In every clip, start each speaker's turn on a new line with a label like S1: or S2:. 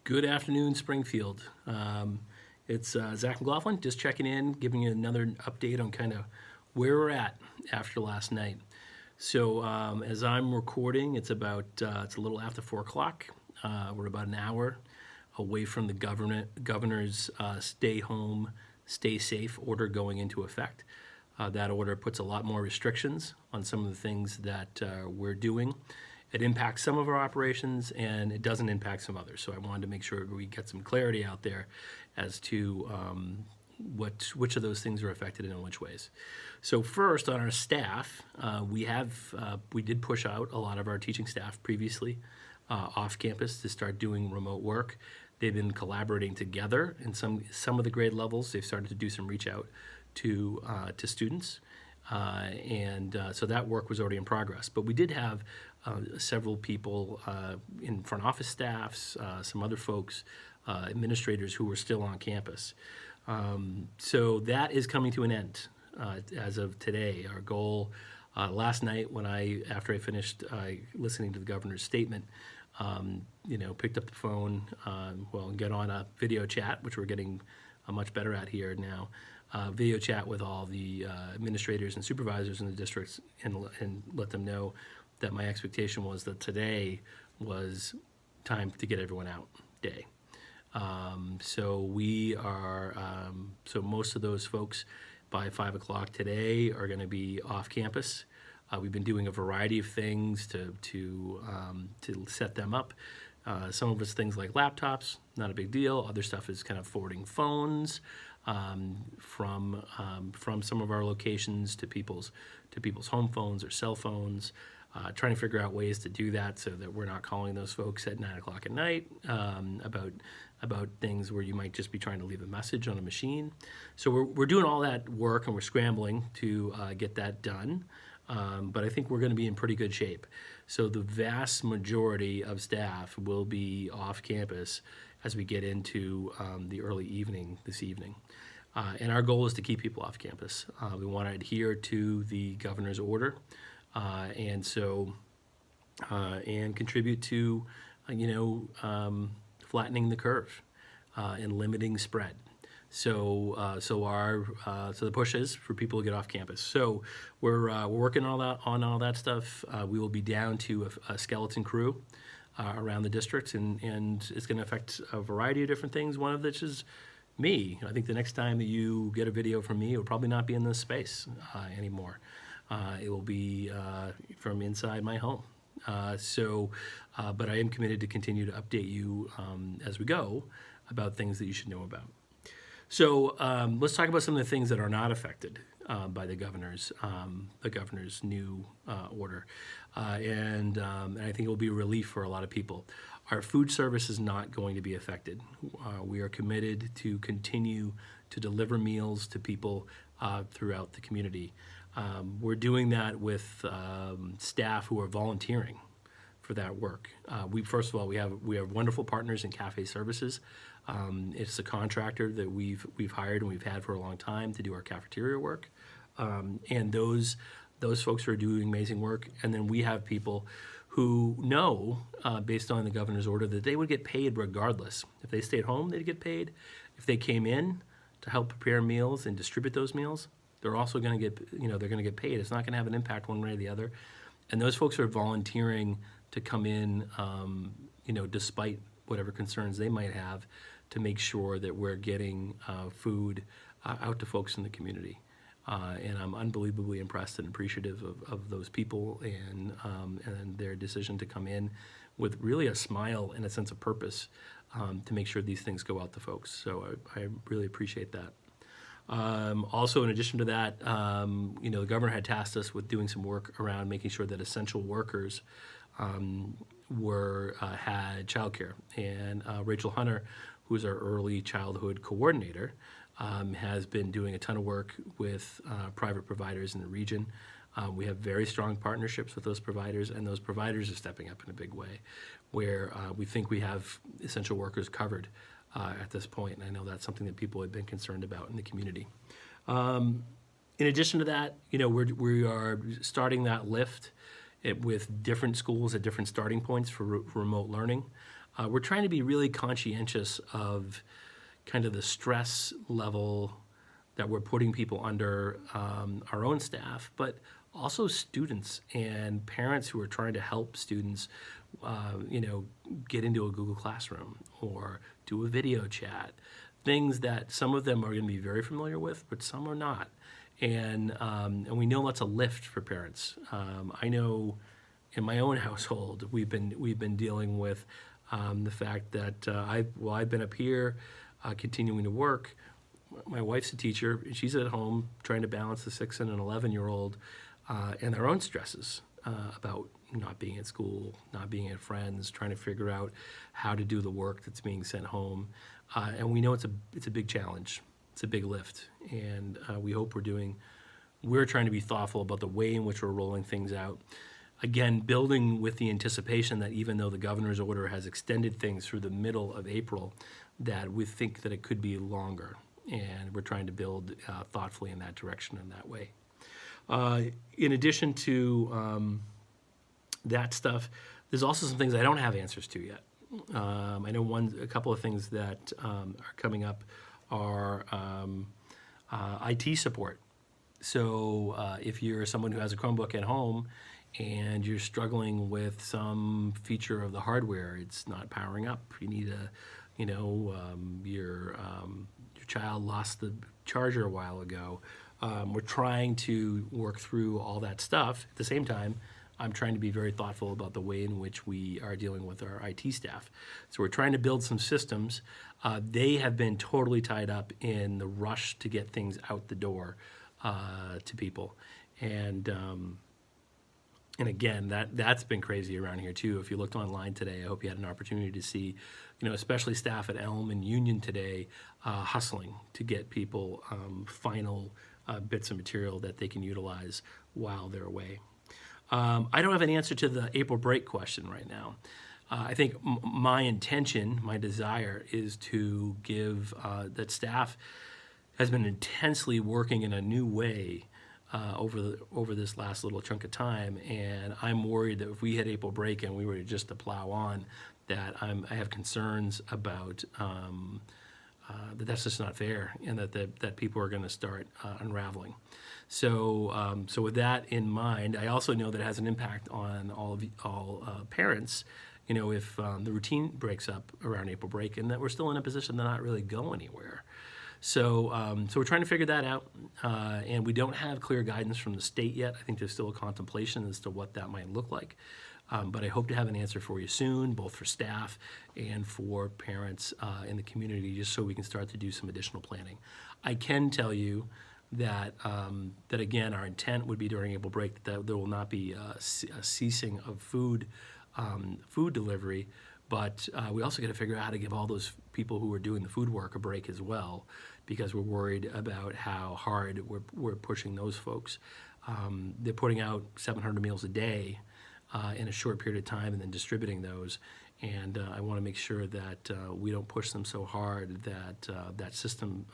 S1: Good afternoon, Springfield. It's Zach McLaughlin, just checking in, giving you another update on kind of where we're at after last night. So as I'm recording, it's a little after 4 o'clock. We're about an hour away from the governor's stay home, stay safe order going into effect. That order puts a lot more restrictions on some of the things that we're doing. It impacts some of our operations and it doesn't impact some others. So I wanted to make sure we get some clarity out there as to which of those things are affected and in which ways. So first, on our staff, we did push out a lot of our teaching staff previously off campus to start doing remote work. They've been collaborating together in some of the grade levels. They've started to do some reach out to students. So that work was already in progress. But we did have several people in front office staffs, some other folks, administrators who were still on campus. So that is coming to an end as of today. Our goal last night after I finished listening to the governor's statement, picked up the phone, and get on a video chat, which we're getting much better at here now. Video chat with all the administrators and supervisors in the districts and let them know that my expectation was that today was time to get everyone out day. So most of those folks by 5 o'clock today are going to be off campus. We've been doing a variety of things to set them up. Some of it's things like laptops, not a big deal. Other stuff is kind of forwarding phones from some of our locations to people's home phones or cell phones. Trying to figure out ways to do that so that we're not calling those folks at 9 o'clock at night about things where you might just be trying to leave a message on a machine. So we're doing all that work and we're scrambling to get that done. But I think we're going to be in pretty good shape. So the vast majority of staff will be off campus as we get into the early evening this evening. And our goal is to keep people off campus. We want to adhere to the governor's order and contribute to, flattening the curve and limiting spread. So the push is for people to get off campus. So we're working on all that stuff. We will be down to a skeleton crew around the district, and it's going to affect a variety of different things. One of which is me. I think the next time that you get a video from me, it will probably not be in this space anymore. It will be from inside my home. But I am committed to continue to update you as we go about things that you should know about. So let's talk about some of the things that are not affected by the governor's new order, and I think it will be a relief for a lot of people. Our food service is not going to be affected. We are committed to continue to deliver meals to people throughout the community. We're doing that with staff who are volunteering for that work. We have wonderful partners in cafe services. It's a contractor that we've hired and we've had for a long time to do our cafeteria work, and those folks are doing amazing work. And then we have people who know, based on the governor's order, that they would get paid regardless. If they stayed home, they'd get paid. If they came in to help prepare meals and distribute those meals, they're also going to get paid. It's not going to have an impact one way or the other. And those folks are volunteering to come in, despite whatever concerns they might have, to make sure that we're getting food out to folks in the community. And I'm unbelievably impressed and appreciative of those people and their decision to come in with really a smile and a sense of purpose to make sure these things go out to folks. So I really appreciate that. Also, in addition to that, the governor had tasked us with doing some work around making sure that essential workers had childcare. And Rachel Hunter, who's our early childhood coordinator, has been doing a ton of work with private providers in the region. We have very strong partnerships with those providers, and those providers are stepping up in a big way, where we think we have essential workers covered at this point, and I know that's something that people have been concerned about in the community. In addition to that, we are starting that lift with different schools at different starting points for remote learning. we're trying to be really conscientious of kind of the stress level that we're putting people under, our own staff, but also students and parents who are trying to help students, get into a Google Classroom or do a video chat, things that some of them are going to be very familiar with, but some are not. And we know that's a lift for parents. I know in my own household, we've been dealing with the fact that I've been up here continuing to work. My wife's a teacher. She's at home trying to balance the 6 and an 11-year-old and their own stresses about not being at school, not being at friends, trying to figure out how to do the work that's being sent home. And we know it's a big challenge. It's a big lift. And we hope we're trying to be thoughtful about the way in which we're rolling things out. Again, building with the anticipation that even though the governor's order has extended things through the middle of April, that we think that it could be longer. And we're trying to build thoughtfully in that direction in that way. In addition to that stuff, there's also some things I don't have answers to yet. I know a couple of things that are coming up are IT support. So if you're someone who has a Chromebook at home and you're struggling with some feature of the hardware, it's not powering up. You need your child lost the charger a while ago. We're trying to work through all that stuff. At the same time, I'm trying to be very thoughtful about the way in which we are dealing with our IT staff. So we're trying to build some systems. They have been totally tied up in the rush to get things out the door to people. And again, that's been crazy around here too. If you looked online today, I hope you had an opportunity to see, especially staff at Elm and Union today, hustling to get people final bits of material that they can utilize while they're away. I don't have an answer to the April break question right now. I think my intention, my desire is to give that staff has been intensely working in a new way over this last little chunk of time, and I'm worried that if we hit April break and we were just to plow on, that I have concerns about that's just not fair, and that people are going to start unraveling. So with that in mind, I also know that it has an impact on all parents. If the routine breaks up around April break, and that we're still in a position to not really go anywhere. So we're trying to figure that out, and we don't have clear guidance from the state yet. I think there's still a contemplation as to what that might look like. But I hope to have an answer for you soon, both for staff and for parents in the community, just so we can start to do some additional planning. I can tell you that again, our intent would be during April break that there will not be a ceasing of food delivery, but we also got to figure out how to give all those people who are doing the food work a break as well, because we're worried about how hard we're pushing those folks. They're putting out 700 meals a day in a short period of time and then distributing those. And I want to make sure that we don't push them so hard that that system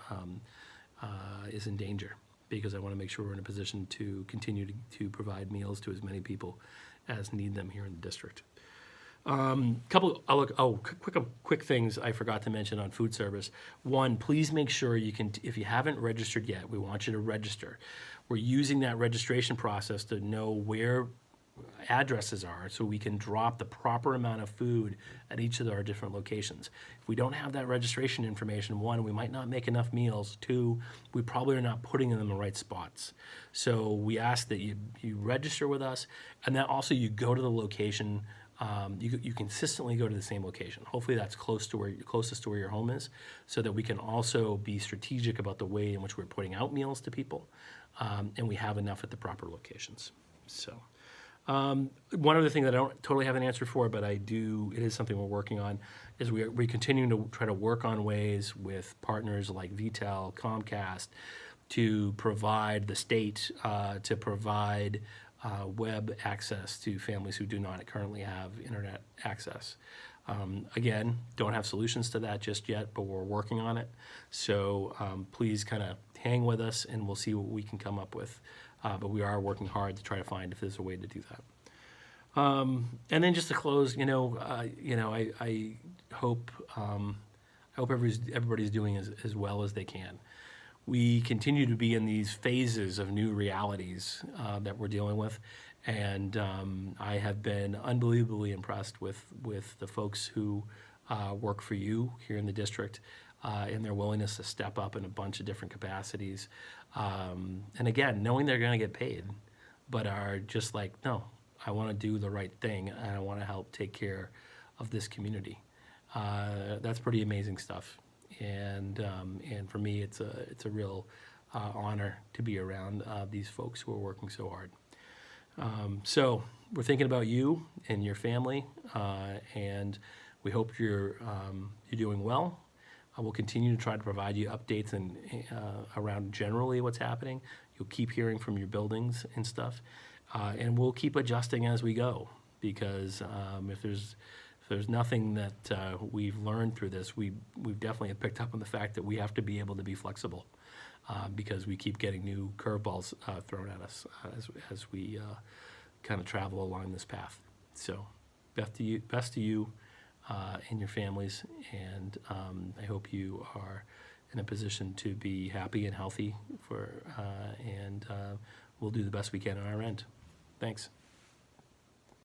S1: is in danger, because I want to make sure we're in a position to continue to provide meals to as many people as need them here in the district. Quick things I forgot to mention on food service. One, please make sure if you haven't registered yet, we want you to register. We're using that registration process to know where addresses are so we can drop the proper amount of food at each of our different locations. If we don't have that registration information, one, we might not make enough meals. Two, we probably are not putting them in the right spots. So we ask that you register with us, and then also you go to the location. You consistently go to the same location. Hopefully that's closest to where your home is, so that we can also be strategic about the way in which we're putting out meals to people, and we have enough at the proper locations. So one other thing that I don't totally have an answer for, but it is something we're working on, is we're continuing to try to work on ways with partners like VTEL, Comcast, to provide the state, to provide web access to families who do not currently have internet access. Again, don't have solutions to that just yet, but we're working on it. So please kind of hang with us, and we'll see what we can come up with. But we are working hard to try to find if there's a way to do that. And then just to close, I hope everybody's doing as well as they can. We continue to be in these phases of new realities that we're dealing with, and I have been unbelievably impressed with the folks who work for you here in the district and their willingness to step up in a bunch of different capacities. And again, knowing they're going to get paid, but are just like, no, I want to do the right thing, and I want to help take care of this community. That's pretty amazing stuff, and for me, it's a real honor to be around these folks who are working so hard. So we're thinking about you and your family, and we hope you're doing well. We'll continue to try to provide you updates and around generally what's happening. You'll keep hearing from your buildings and stuff, and we'll keep adjusting as we go. Because if there's nothing that we've learned through this, we've definitely picked up on the fact that we have to be able to be flexible, because we keep getting new curveballs thrown at us as we kind of travel along this path. So, best to you and your families, and I hope you are in a position to be happy and healthy and we'll do the best we can on our end. Thanks.